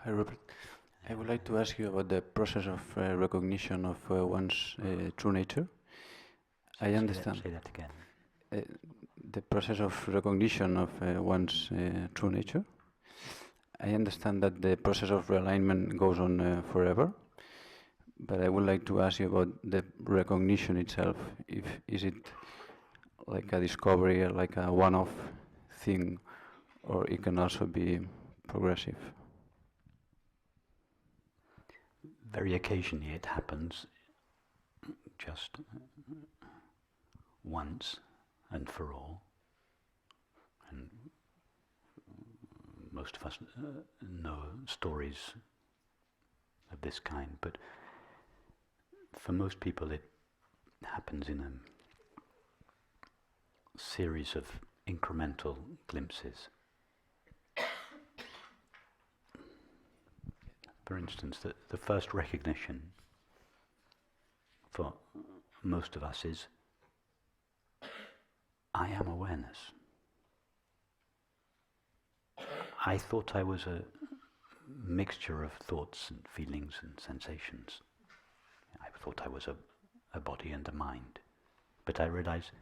Hi, Robert. I would like to ask you about the process of recognition of one's true nature. I understand. Say that again. The process of recognition of one's true nature. I understand that the process of realignment goes on forever, but I would like to ask you about the recognition itself. Is it like a discovery, like a one-off thing, or it can also be progressive? Very occasionally it happens just once and for all. And most of us know stories of this kind, but for most people it happens in a series of incremental glimpses. For instance, the first recognition for most of us is, I am awareness. I thought I was a mixture of thoughts and feelings and sensations. I thought I was a body and a mind. But I realize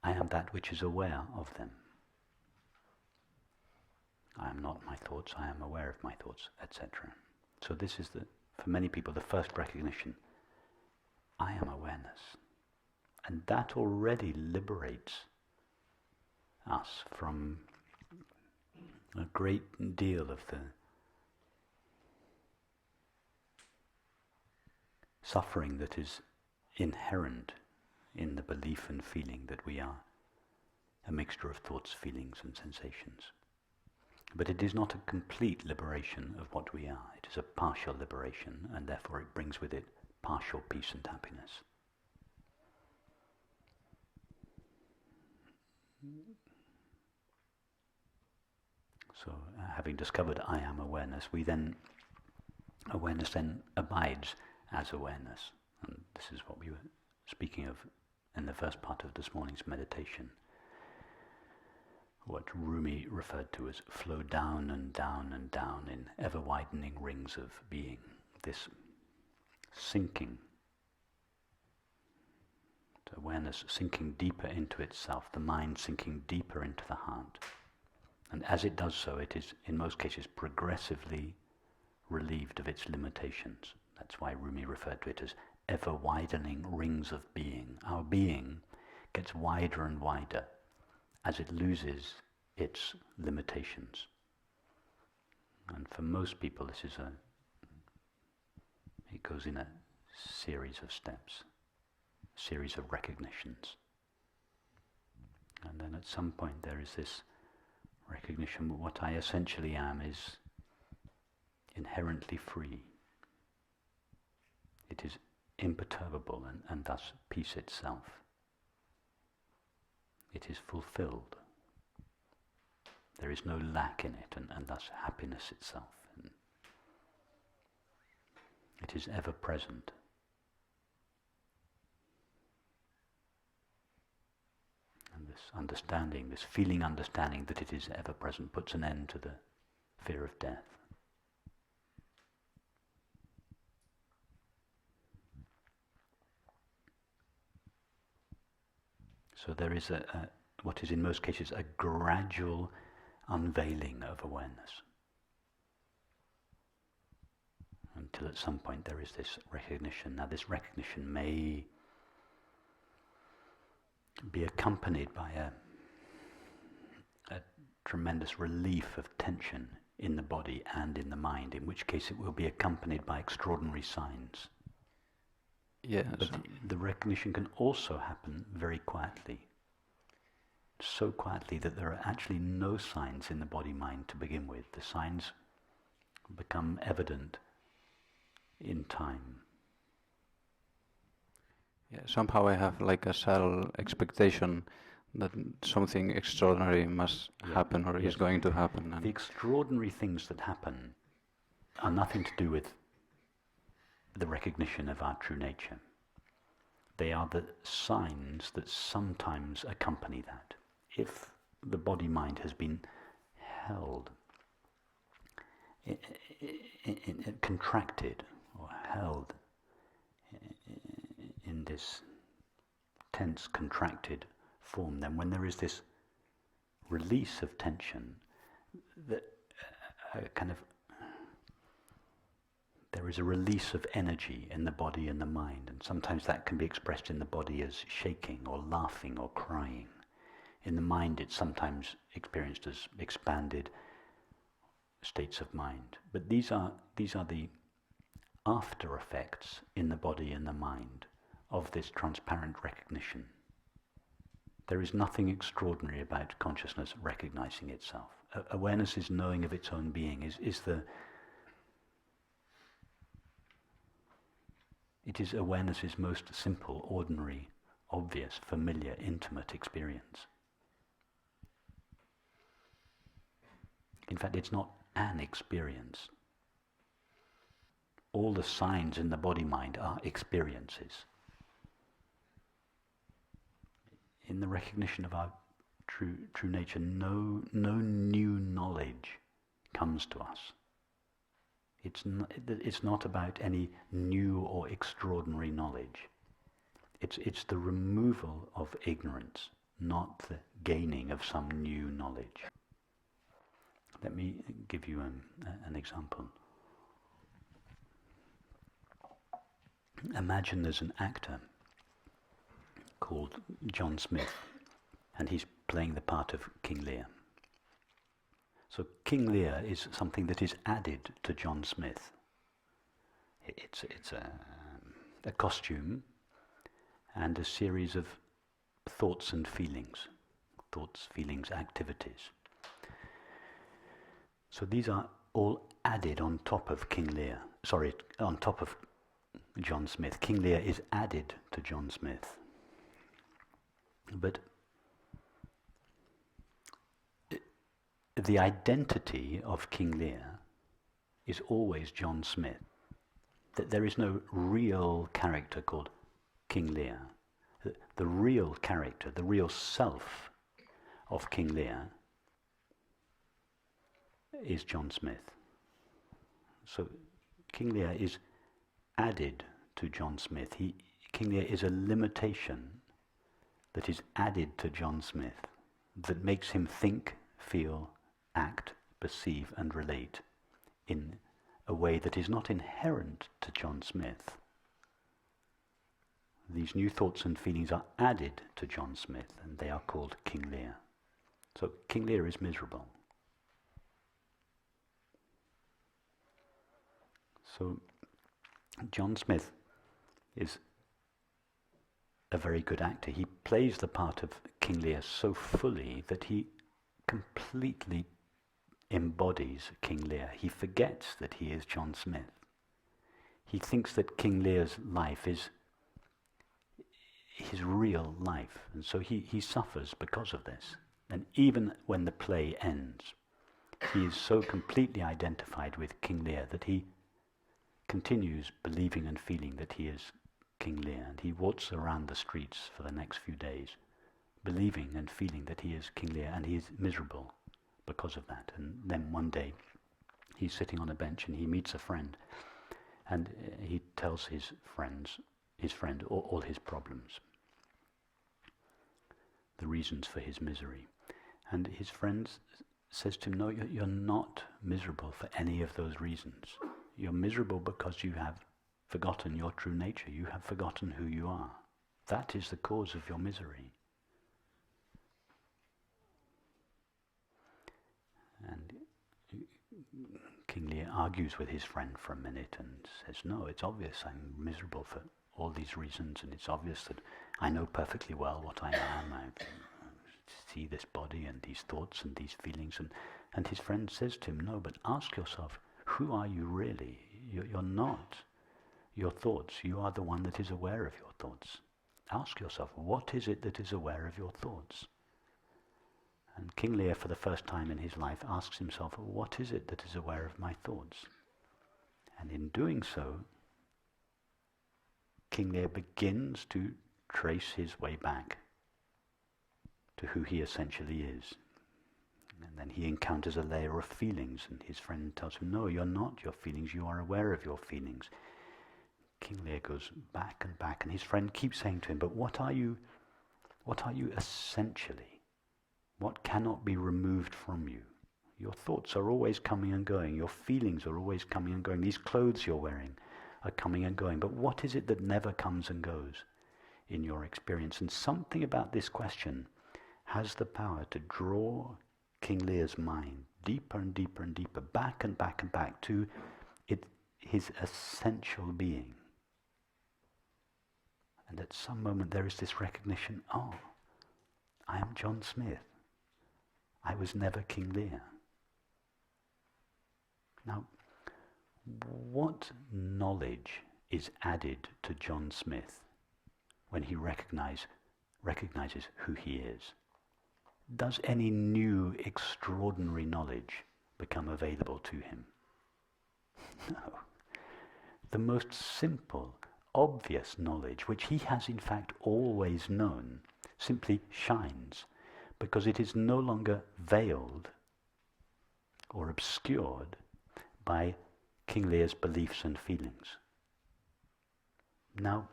I am that which is aware of them. I am not my thoughts, I am aware of my thoughts, etc. So this is, for many people, the first recognition. I am awareness. And that already liberates us from a great deal of the suffering that is inherent in the belief and feeling that we are a mixture of thoughts, feelings and sensations. But it is not a complete liberation of what we are. It is a partial liberation, and therefore it brings with it partial peace and happiness. So, having discovered I am awareness, awareness then abides as awareness. And this is what we were speaking of in the first part of this morning's meditation. What Rumi referred to as flow down and down and down in ever-widening rings of being. This sinking, awareness sinking deeper into itself, the mind sinking deeper into the heart. And as it does so, it is, in most cases, progressively relieved of its limitations. That's why Rumi referred to it as ever-widening rings of being. Our being gets wider and wider as it loses its limitations. And for most people it goes in a series of steps, a series of recognitions. And then at some point there is this recognition that what I essentially am is inherently free. It is imperturbable and thus peace itself. It is fulfilled. There is no lack in it, and thus happiness itself. And it is ever present. And this understanding, this feeling understanding that it is ever present, puts an end to the fear of death. So there is what is in most cases a gradual unveiling of awareness, until at some point there is this recognition. Now this recognition may be accompanied by a tremendous relief of tension in the body and in the mind, in which case it will be accompanied by extraordinary signs. Yes. But the recognition can also happen very quietly. So quietly that there are actually no signs in the body-mind to begin with. The signs become evident in time. Yeah, somehow I have like a subtle expectation that something extraordinary must happen or is going to happen. The extraordinary things that happen are nothing to do with the recognition of our true nature. They are the signs that sometimes accompany that. If the body-mind has been held contracted or held in this tense, contracted form, then when there is this release of tension, that there is a release of energy in the body and the mind, and sometimes that can be expressed in the body as shaking or laughing or crying. In the mind it's sometimes experienced as expanded states of mind. But these are the after effects in the body and the mind of this transparent recognition. There is nothing extraordinary about consciousness recognizing itself. Awareness is knowing of its own being, it is awareness's most simple, ordinary, obvious, familiar, intimate experience. In fact, it's not an experience. All the signs in the body-mind are experiences. In the recognition of our true nature, no new knowledge comes to us. It's not about any new or extraordinary knowledge. It's the removal of ignorance, not the gaining of some new knowledge. Let me give you an example. Imagine there's an actor called John Smith, and he's playing the part of King Lear. So King Lear is something that is added to John Smith. It's a costume and a series of thoughts and feelings, activities. So these are all added on top of on top of John Smith. King Lear is added to John Smith. But the identity of King Lear is always John Smith. That there is no real character called King Lear. The real character, the real self of King Lear is John Smith. So King Lear is added to John Smith. King Lear is a limitation that is added to John Smith, that makes him think, feel, act, perceive and relate in a way that is not inherent to John Smith. These new thoughts and feelings are added to John Smith, and they are called King Lear. So King Lear is miserable. So John Smith is a very good actor. He plays the part of King Lear so fully that he completely embodies King Lear. He forgets that he is John Smith. He thinks that King Lear's life is his real life, and so he suffers because of this. And even when the play ends, he is so completely identified with King Lear that he continues believing and feeling that he is King Lear, and he walks around the streets for the next few days believing and feeling that he is King Lear, and he is miserable because of that. And then one day he's sitting on a bench and he meets a friend, and he tells his friend all his problems, the reasons for his misery. And his friend says to him, no, you're not miserable for any of those reasons. You're miserable because you have forgotten your true nature. You have forgotten who you are. That is the cause of your misery. And King Lear argues with his friend for a minute and says, no, it's obvious I'm miserable for all these reasons, and it's obvious that I know perfectly well what I am. I see this body and these thoughts and these feelings. And his friend says to him, no, but ask yourself, who are you really? You're not your thoughts. You are the one that is aware of your thoughts. Ask yourself, what is it that is aware of your thoughts? And King Lear, for the first time in his life, asks himself, what is it that is aware of my thoughts? And in doing so, King Lear begins to trace his way back to who he essentially is. And then he encounters a layer of feelings, and his friend tells him, no, you're not your feelings, you are aware of your feelings. King Lear goes back and back, and his friend keeps saying to him, but what are you essentially? What cannot be removed from you? Your thoughts are always coming and going, your feelings are always coming and going, these clothes you're wearing are coming and going, but what is it that never comes and goes in your experience? And something about this question has the power to draw King Lear's mind deeper and deeper and deeper, back and back and back to his essential being. And at some moment there is this recognition, oh, I am John Smith. I was never King Lear. Now, what knowledge is added to John Smith when he recognizes who he is? Does any new extraordinary knowledge become available to him? No. The most simple, obvious knowledge, which he has in fact always known, simply shines because it is no longer veiled or obscured by King Lear's beliefs and feelings. Now,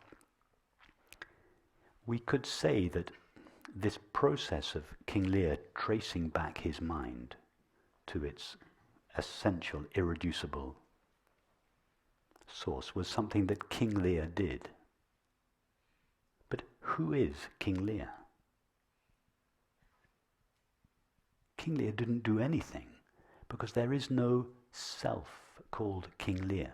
we could say that this process of King Lear tracing back his mind to its essential, irreducible source was something that King Lear did. But who is King Lear? King Lear didn't do anything because there is no self called King Lear.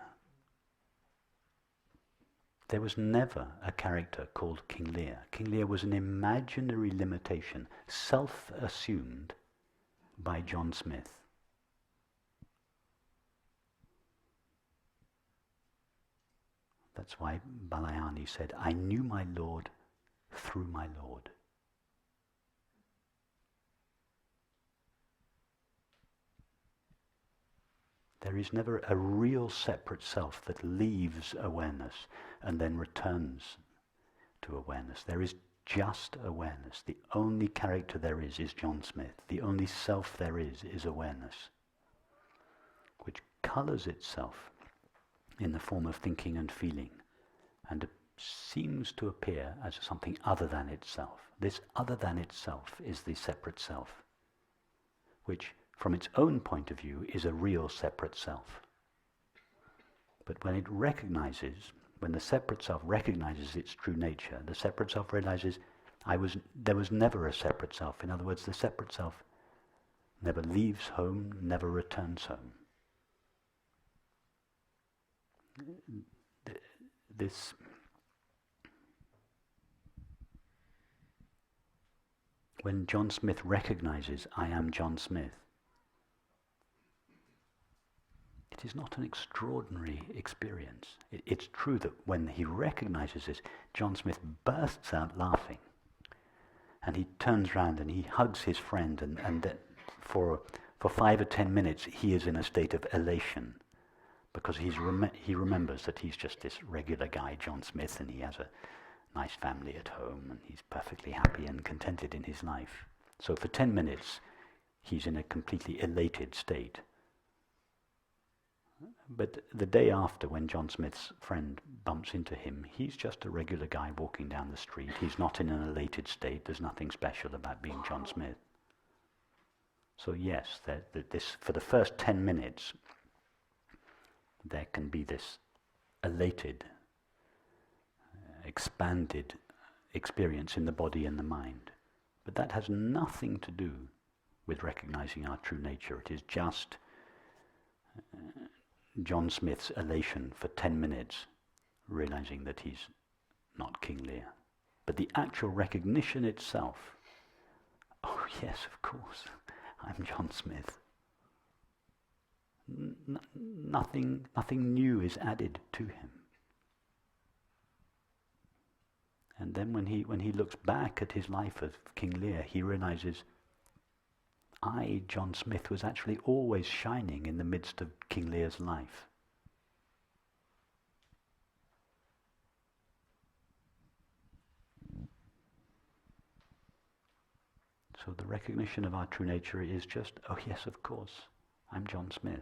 There was never a character called King Lear. King Lear was an imaginary limitation, self-assumed by John Smith. That's why Balayani said, I knew my Lord through my Lord. There is never a real separate self that leaves awareness and then returns to awareness. There is just awareness. The only character there is John Smith. The only self there is awareness, which colors itself in the form of thinking and feeling, and seems to appear as something other than itself. This other than itself is the separate self, which from its own point of view is a real separate self. But when the separate self recognizes its true nature, the separate self realizes there was never a separate self. In other words, the separate self never leaves home, never returns home. When John Smith recognizes, I am John Smith, it is not an extraordinary experience. It's true that when he recognizes this, John Smith bursts out laughing. And he turns round and he hugs his friend, and for 5 or 10 minutes he is in a state of elation, because he remembers that he's just this regular guy, John Smith, and he has a nice family at home, and he's perfectly happy and contented in his life. So for 10 minutes he's in a completely elated state. But the day after, when John Smith's friend bumps into him, he's just a regular guy walking down the street. He's not in an elated state. There's nothing special about being John Smith. So yes, for the first 10 minutes, there can be this elated, expanded experience in the body and the mind. But that has nothing to do with recognizing our true nature. It is just John Smith's elation for 10 minutes, realizing that he's not King Lear. But the actual recognition itself, oh yes, of course, I'm John Smith. Nothing new is added to him. And then when he looks back at his life as King Lear, he realizes, I, John Smith, was actually always shining in the midst of King Lear's life. So the recognition of our true nature is just, oh yes, of course, I'm John Smith.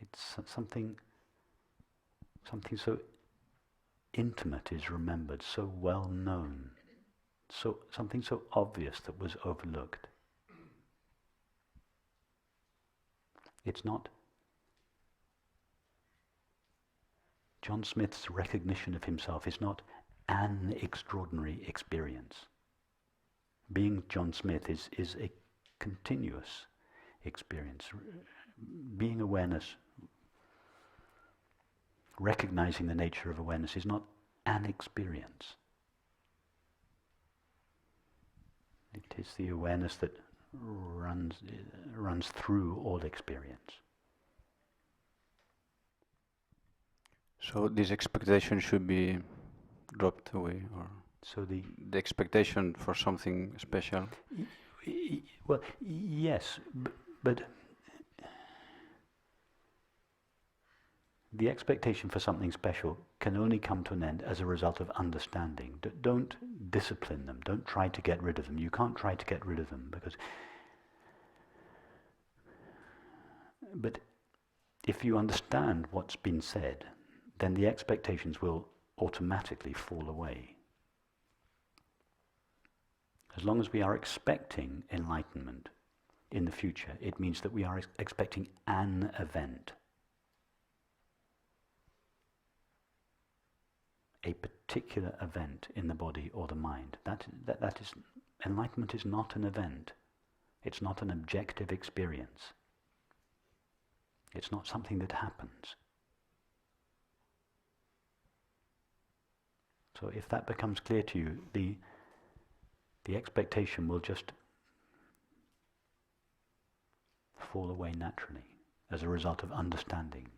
It's something so intimate is remembered, so well known, something so obvious that was overlooked. It's not John Smith's recognition of himself is not an extraordinary experience. Being John Smith is a continuous experience. Being awareness, recognizing the nature of awareness is not an experience. It is the awareness that runs through all experience. So this expectation should be dropped away, or so the expectation for something special? Well, yes, but the expectation for something special can only come to an end as a result of understanding. Don't discipline them. Don't try to get rid of them. You can't try to get rid of them But if you understand what's been said, then the expectations will automatically fall away. As long as we are expecting enlightenment in the future, it means that we are expecting an event. A particular event in the body or the mind. That is, enlightenment is not an event. It's not an objective experience. It's not something that happens. So if that becomes clear to you, the expectation will just fall away naturally as a result of understanding.